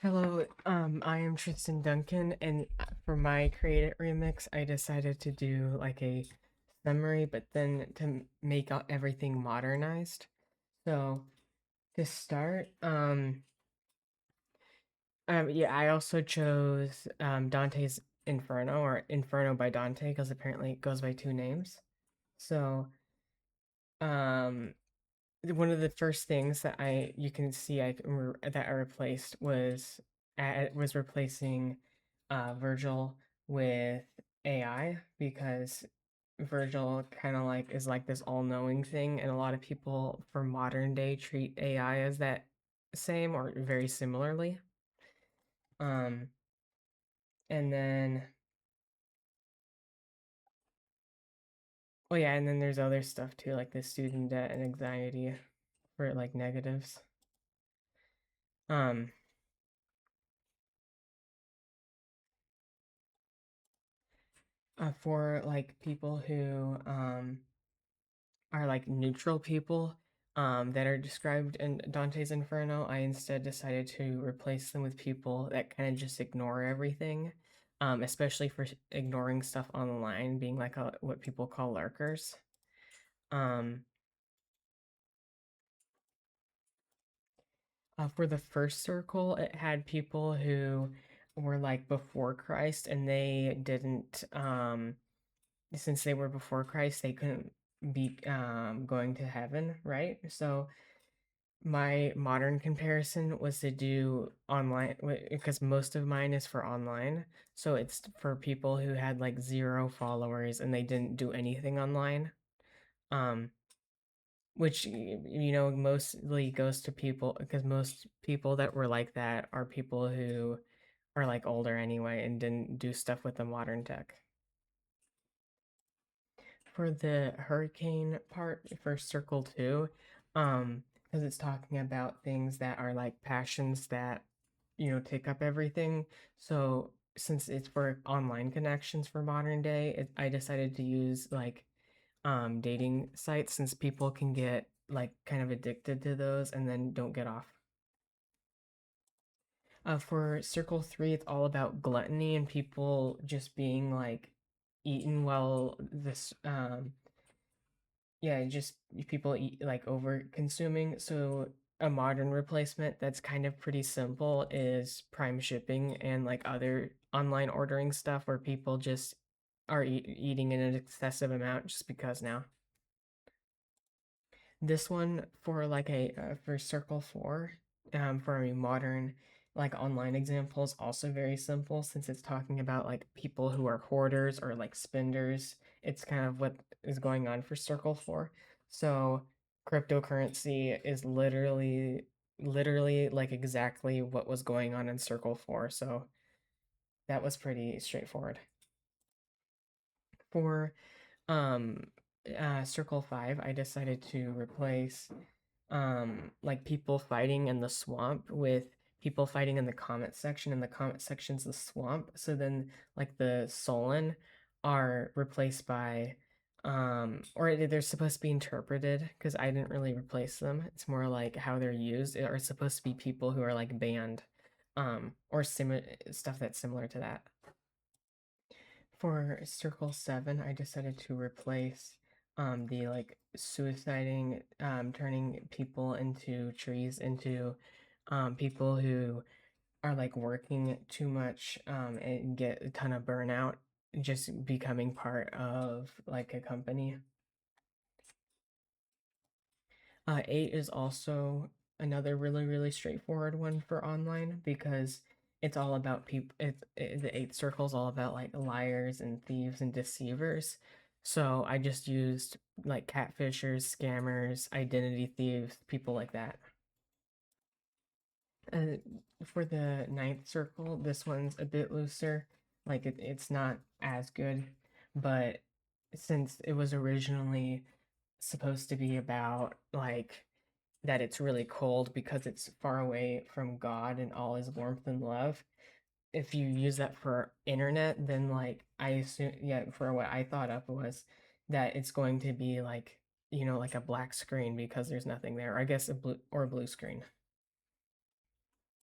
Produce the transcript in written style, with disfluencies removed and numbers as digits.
Hello, I am Tristan Duncan, and for my Create It remix, I decided to do like a summary, but then to make everything modernized. So to start, yeah, I also chose Dante's Inferno or Inferno by Dante because apparently it goes by two names. So, um, one of the first things that I you can see that I replaced was replacing Virgil with AI because Virgil kind of like is like this all-knowing thing, and a lot of people for modern day treat AI as that same or very similarly. Um, and then oh yeah, and then there's other stuff too, like the student debt and anxiety for like negatives. Um, for like people who are like neutral people that are described in Dante's Inferno, I instead decided to replace them with people that kind of just ignore everything, especially for ignoring stuff online, being like what people call lurkers. Um, for the first circle, it had people who were like before Christ and they didn't, since they were before Christ, they couldn't be going to heaven, right? So my modern comparison was to do online because most of mine is for online. So it's for people who had like zero followers and they didn't do anything online. Um, which mostly goes to people because most people that were like that are people who are like older anyway and didn't do stuff with the modern tech. For the hurricane part for circle two, because it's talking about things that are like passions that take up everything. So since it's for online connections for modern day, I decided to use like dating sites since people can get like kind of addicted to those and then don't get off. For circle three, it's all about gluttony and people just being like eaten while this yeah, just people eat like over consuming. So a modern replacement that's kind of pretty simple is Prime shipping and like other online ordering stuff where people just are eating in an excessive amount just because now. This one for like a for Circle 4, for a modern like online example is also very simple since it's talking about like people who are hoarders or like spenders. It's kind of what is going on for Circle 4. So cryptocurrency is literally like exactly what was going on in Circle 4. So that was pretty straightforward. For um Circle 5, I decided to replace like people fighting in the swamp with people fighting in the comment section, and the comment section's the swamp. So then like the Solon are replaced by or they're supposed to be interpreted because I didn't really replace them. It's more like how they're used are supposed to be people who are like banned or similar stuff that's similar to that. For Circle 7, I decided to replace the like suiciding, turning people into trees into people who are like working too much and get a ton of burnout, just becoming part of like a company. 8 is also another really straightforward one for online because it's all about people. The eighth circle is all about like liars and thieves and deceivers. So I just used like catfishers, scammers, identity thieves, people like that. Uh, for the ninth circle, this one's a bit looser. Like it's not as good, but since it was originally supposed to be about like that it's really cold because it's far away from God and all his warmth and love. If you use that for internet, then like I assume, yeah, for what I thought of was that it's going to be like like a black screen because there's nothing there. I guess a blue screen.